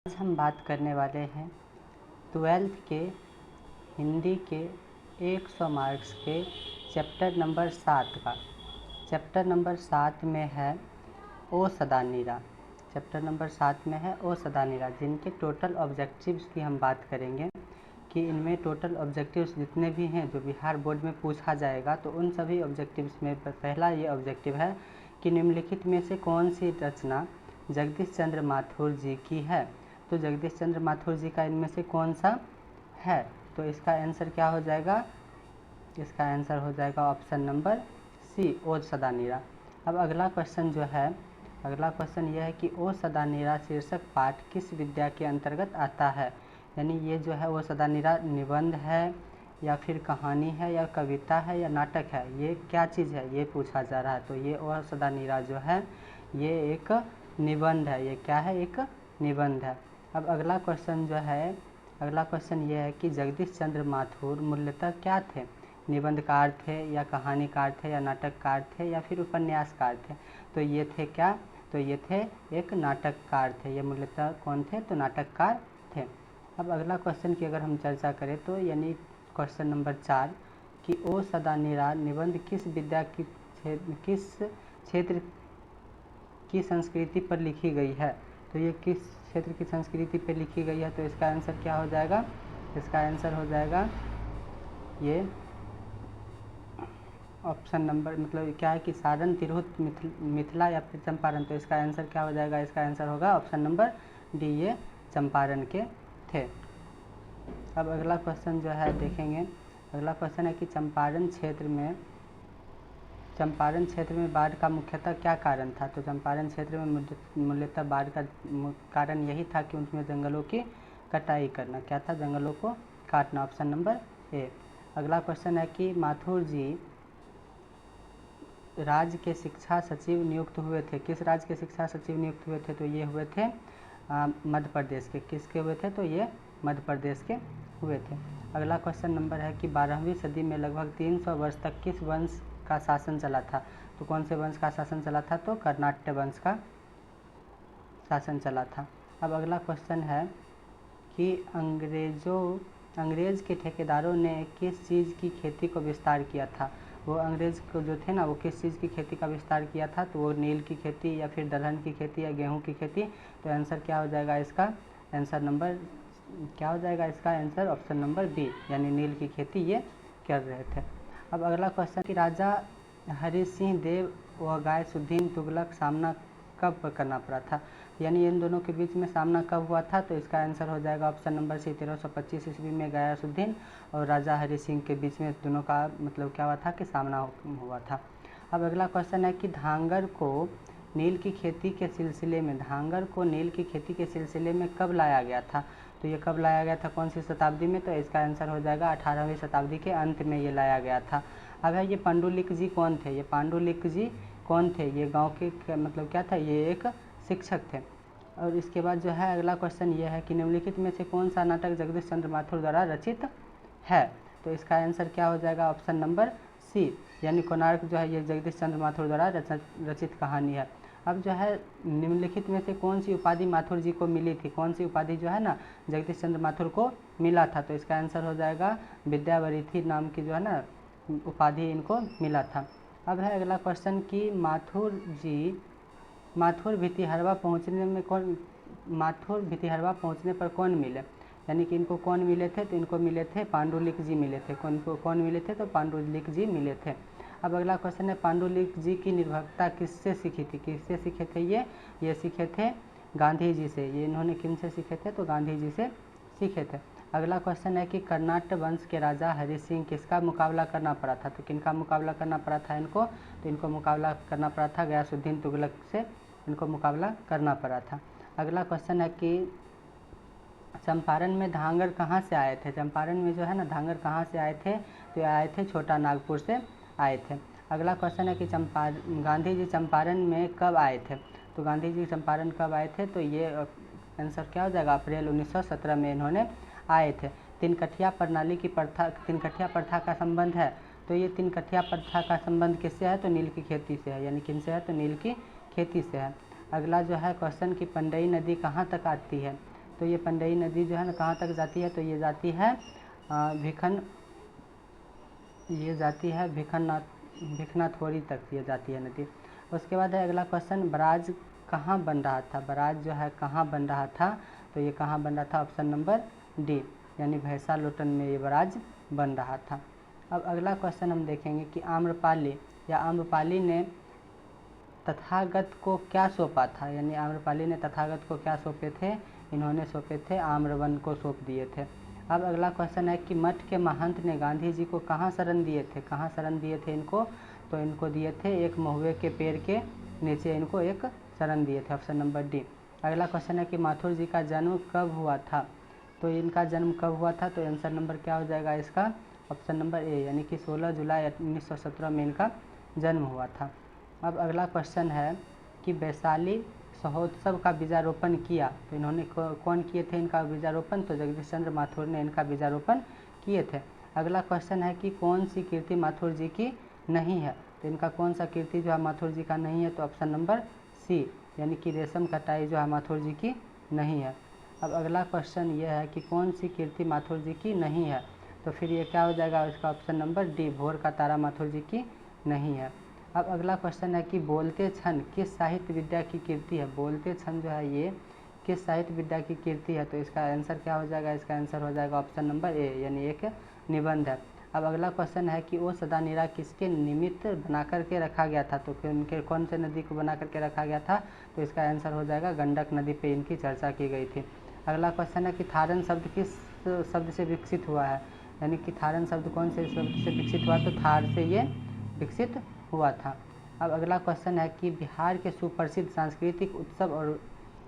आज हम बात करने वाले हैं 12th के हिंदी के 100 मार्क्स के चैप्टर नंबर 7 का। चैप्टर नंबर 7 में है ओ सदा नीरा। चैप्टर नंबर 7 में है ओ सदा नीरा, जिनके टोटल ऑब्जेक्टिव्स की हम बात करेंगे कि इनमें टोटल ऑब्जेक्टिव्स जितने भी हैं जो बिहार बोर्ड में पूछा जाएगा, तो उन सभी ऑब्जेक्टिव्स में पहला ये ऑब्जेक्टिव है कि निम्नलिखित में से कौन सी रचना जगदीश चंद्र माथुर जी की है। तो जगदीश चंद्र माथुर जी का इनमें से कौन सा है, तो इसका आंसर क्या हो जाएगा? इसका आंसर हो जाएगा ऑप्शन नंबर सी, ओ सदा नीरा। अब अगला क्वेश्चन जो है, अगला क्वेश्चन यह है कि ओ सदा नीरा शीर्षक पाठ किस विद्या के अंतर्गत आता है। यानी ये जो है ओ सदा नीरा निबंध है या फिर कहानी है या कविता है या नाटक है, ये क्या चीज़ है ये पूछा जा रहा है। तो ये ओ सदा नीरा जो है ये एक निबंध है। ये क्या है? एक निबंध है। अब अगला क्वेश्चन जो है, अगला क्वेश्चन ये है कि जगदीश चंद्र माथुर मूलतः क्या थे? निबंधकार थे या कहानीकार थे या नाटककार थे या फिर उपन्यासकार थे? तो ये थे क्या? तो ये थे एक नाटककार थे। ये मूलतः कौन थे? तो नाटककार थे। अब अगला क्वेश्चन की अगर हम चर्चा करें तो यानी क्वेश्चन नंबर 4 कि ओ सदा नीरा निबंध किस विद्या की किस क्षेत्र की संस्कृति पर लिखी गई है। तो ये किस क्षेत्र की संस्कृति पर लिखी गई है, तो इसका आंसर क्या हो जाएगा? इसका आंसर हो जाएगा ये ऑप्शन नंबर, मतलब क्या है कि सारण, तिरहुत, मिथिला या फिर चंपारण। तो इसका आंसर क्या हो जाएगा? इसका आंसर होगा ऑप्शन नंबर डी, ये चंपारण के थे। अब अगला क्वेश्चन जो है देखेंगे, अगला क्वेश्चन है कि चंपारण क्षेत्र में बाढ़ का मुख्यतः क्या कारण था। तो चंपारण क्षेत्र में मूलतः बाढ़ का कारण यही था कि उनमें जंगलों की कटाई करना। क्या था? जंगलों को काटना। Option number A. अगला क्वेश्चन है कि माथुर जी राज्य के शिक्षा सचिव नियुक्त हुए थे। किस राज्य के शिक्षा सचिव नियुक्त हुए थे? तो ये हुए थे मध्य प्रदेश के। किसके हुए थे? तो ये मध्य प्रदेश के हुए थे। अगला क्वेश्चन नंबर है कि 12वीं सदी में लगभग 300 वर्ष तक किस वंश का शासन चला था। तो कौन से वंश का शासन चला था? तो कर्नाट्य वंश का शासन चला था। अब अगला क्वेश्चन है कि अंग्रेज के ठेकेदारों ने किस चीज़ की खेती को विस्तार किया था। वो अंग्रेज को जो थे ना, वो किस चीज़ की खेती का विस्तार किया था? तो वो नील की खेती या फिर दलहन की खेती या गेहूं की खेती। तो आंसर क्या हो जाएगा? इसका आंसर नंबर क्या हो जाएगा? इसका आंसर ऑप्शन नंबर बी, यानी नील की खेती ये कर रहे थे। अब अगला क्वेश्चन कि राजा हरि सिंह देव व गयासुद्दीन तुगलक सामना कब करना पड़ा था। यानी इन दोनों के बीच में सामना कब हुआ था? तो इसका आंसर हो जाएगा ऑप्शन नंबर सी, 1325 ईस्वी में गयासुद्दीन और राजा हरि सिंह के बीच में दोनों का मतलब क्या हुआ था कि सामना हुआ था। अब अगला क्वेश्चन है कि धांगर को नील की खेती के सिलसिले में कब लाया गया था। तो ये कब लाया गया था? कौन सी शताब्दी में? तो इसका आंसर हो जाएगा 18वीं शताब्दी के अंत में ये लाया गया था। अब है ये पांडुलिक जी कौन थे? ये पांडुलिक जी कौन थे? ये गांव के मतलब क्या था? ये एक शिक्षक थे। और इसके बाद जो है अगला क्वेश्चन ये है कि निम्नलिखित में से कौन सा नाटक जगदीश चंद्र माथुर द्वारा रचित है। तो इसका आंसर क्या हो जाएगा? ऑप्शन नंबर सी, यानी कोणार्क जो है ये जगदीश चंद्र माथुर द्वारा रचित कहानी है। अब जो है निम्नलिखित में से कौन सी उपाधि माथुर जी को मिली थी? कौन सी उपाधि जो है ना जगदीश चंद्र माथुर को मिला था? तो इसका आंसर हो जाएगा विद्यावरिथि नाम की जो है ना उपाधि इनको मिला था। अब है अगला क्वेश्चन कि माथुर भितिहरवा पहुंचने पर कौन मिले। यानी कि इनको कौन मिले थे? तो इनको मिले थे पांडुलिक जी मिले थे। कौन मिले थे? तो पांडुलिक जी मिले थे। अब अगला क्वेश्चन है पांडुलिक जी की निर्भरता किससे सीखी थी? किससे सीखे थे ये सीखे थे गांधी जी से। ये इन्होंने किन से सीखे थे? तो गांधी जी से सीखे थे। अगला क्वेश्चन है कि कर्नाट्य वंश के राजा हरि सिंह किसका मुकाबला करना पड़ा था। तो किनका मुकाबला करना पड़ा था इनको? तो इनको मुकाबला करना पड़ा था गयासुद्दीन तुगलक से, इनको मुकाबला करना पड़ा था। अगला क्वेश्चन है कि चंपारण में धांगर कहाँ से आए थे। चंपारण में जो है ना धांगर कहाँ से आए थे? तो आए थे छोटा नागपुर से आए थे। अगला क्वेश्चन है कि गांधी जी चंपारण में कब आए थे। तो गांधी जी चंपारण कब आए थे? तो ये आंसर क्या हो जाएगा? अप्रैल 1917 में इन्होंने आए थे। तीन कठिया प्रथा का संबंध है। तो ये तीन कठिया प्रथा का संबंध किससे है? तो नील की खेती से है। यानी किन से है? तो नील की खेती से है। अगला जो है क्वेश्चन कि पंडई नदी कहाँ तक आती है। तो ये पंडई नदी जो है ना कहाँ तक जाती है, तो ये जाती है भिखनाथोरी तक ये जाती है नदी। उसके बाद है अगला क्वेश्चन, बराज कहाँ बन रहा था। बराज जो है कहाँ बन रहा था, तो ये कहाँ बन रहा था, ऑप्शन नंबर डी, यानी भैंसालोटन में ये बराज बन रहा था। अब अगला क्वेश्चन हम देखेंगे कि आम्रपाली ने तथागत को क्या सौंपा था, यानी आम्रपाली ने तथागत को क्या सौंपे थे, इन्होंने सौंपे थे आम्रवन को सौंप दिए थे। अब अगला क्वेश्चन है कि मठ के महंत ने गांधी जी को कहाँ शरण दिए थे, कहाँ शरण दिए थे इनको, तो इनको दिए थे एक महुए के पेड़ के नीचे इनको एक शरण दिए थे, ऑप्शन नंबर डी। अगला क्वेश्चन है कि माथुर जी का जन्म कब हुआ था, तो इनका जन्म कब हुआ था, तो आंसर नंबर क्या हो जाएगा इसका, ऑप्शन नंबर ए, यानी कि 16 जुलाई 1917 में इनका जन्म हुआ था। अब अगला क्वेश्चन है कि वैशाली महोत्सव का बीजारोपण किया, तो इन्होंने कौन किए थे इनका बीजारोपण, तो जगदीश चंद्र माथुर ने इनका बीजारोपण किए थे। अगला क्वेश्चन है कि कौन सी कीर्ति माथुर जी की नहीं है, तो इनका कौन सा कीर्ति जो है माथुर जी का नहीं है, तो ऑप्शन नंबर सी, यानी कि रेशम कटाई जो है माथुर जी की नहीं है। अब अगला क्वेश्चन ये है कि कौन सी कीर्ति माथुर जी की नहीं है, तो फिर ये क्या हो जाएगा इसका ऑप्शन नंबर डी, भोर का तारा माथुर जी की नहीं है। अब अगला क्वेश्चन है कि बोलते क्षण किस साहित्य विद्या की कीर्ति है, बोलते क्षण जो है ये किस साहित्य विद्या की कीर्ति है, तो इसका आंसर क्या हो जाएगा, इसका आंसर हो जाएगा ऑप्शन नंबर ए, यानी एक निबंध है। अब अगला क्वेश्चन है कि ओ सदा नीरा किसके निमित्त बना करके रखा गया था, तो उनके कौन से नदी को बना करके रखा गया था, तो इसका आंसर हो जाएगा गंडक नदी पे इनकी चर्चा की गई थी। अगला क्वेश्चन है कि थारन शब्द किस शब्द से विकसित हुआ है, यानी कि थारन शब्द कौन से शब्द से विकसित हुआ, तो थार से ये विकसित हुआ था। अब अगला क्वेश्चन है कि बिहार के सुप्रसिद्ध सांस्कृतिक उत्सव और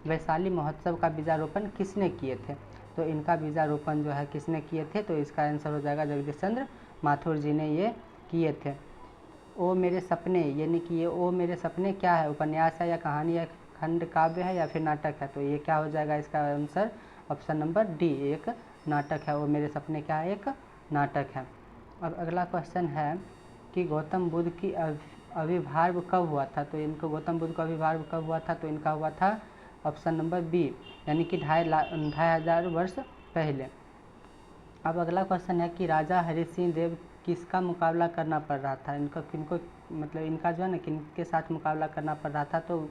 वैशाली महोत्सव का बीजारोपण किसने किए थे, तो इनका बीजारोपण जो है किसने किए थे, तो इसका आंसर हो जाएगा जगदीश चंद्र माथुर जी ने ये किए थे। ओ मेरे सपने, यानी कि ये ओ मेरे सपने क्या है, उपन्यास है या कहानी है, खंड काव्य है या फिर नाटक है, तो ये क्या हो जाएगा इसका आंसर ऑप्शन नंबर डी, एक नाटक है। ओ मेरे सपने क्या है, एक नाटक है। अब अगला क्वेश्चन है कि गौतम बुद्ध की आविर्भाव कब हुआ था, तो इनको गौतम बुद्ध का आविर्भाव कब हुआ था, तो इनका हुआ था ऑप्शन नंबर बी, यानी कि 2500 वर्ष पहले। अब अगला क्वेश्चन है कि राजा हरि सिंह देव किसका मुकाबला करना पड़ रहा था, किनको मतलब इनका जो है ना किनके साथ मुकाबला करना पड़ रहा था, तो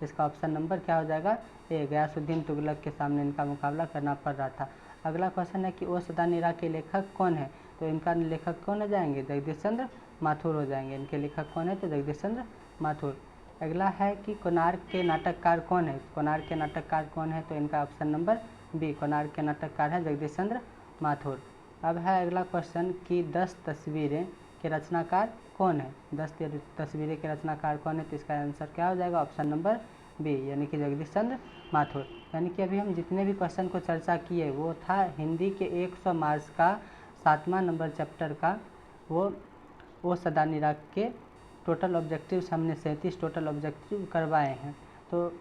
इसका ऑप्शन नंबर क्या हो जाएगा ए, गयासुद्दीन तुगलक के सामने इनका मुकाबला करना पड़ रहा था। अगला क्वेश्चन है कि ओ सदा नीरा के लेखक कौन है, तो इनका लेखक कौन हो जाएंगे, जगदीश चंद्र माथुर हो जाएंगे, इनके लेखक कौन है, तो जगदीश चंद्र माथुर। अगला है कि कोणार्क के नाटककार कौन है, कोणार्क के नाटककार कौन है, तो इनका ऑप्शन नंबर बी, कोणार्क के नाटककार है जगदीश चंद्र माथुर। अब है अगला क्वेश्चन कि 10 तस्वीरें के रचनाकार कौन है, 10 तस्वीरें के रचनाकार कौन है, तो इसका आंसर क्या हो जाएगा ऑप्शन नंबर बी, यानी कि जगदीश चंद्र माथुर। यानी कि अभी हम जितने भी क्वेश्चन को चर्चा किए वो था हिंदी के 100 मार्क्स का 7वां नंबर चैप्टर का, वो सदा नीरा के टोटल ऑब्जेक्टिव्स हमने 37 टोटल ऑब्जेक्टिव करवाए हैं। तो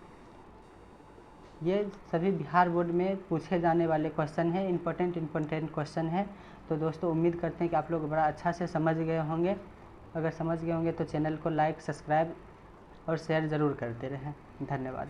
ये सभी बिहार बोर्ड में पूछे जाने वाले क्वेश्चन हैं, इम्पोर्टेंट क्वेश्चन हैं। तो दोस्तों उम्मीद करते हैं कि आप लोग बड़ा अच्छा से समझ गए होंगे। अगर समझ गए होंगे तो चैनल को लाइक, सब्सक्राइब और शेयर ज़रूर करते रहें। धन्यवाद।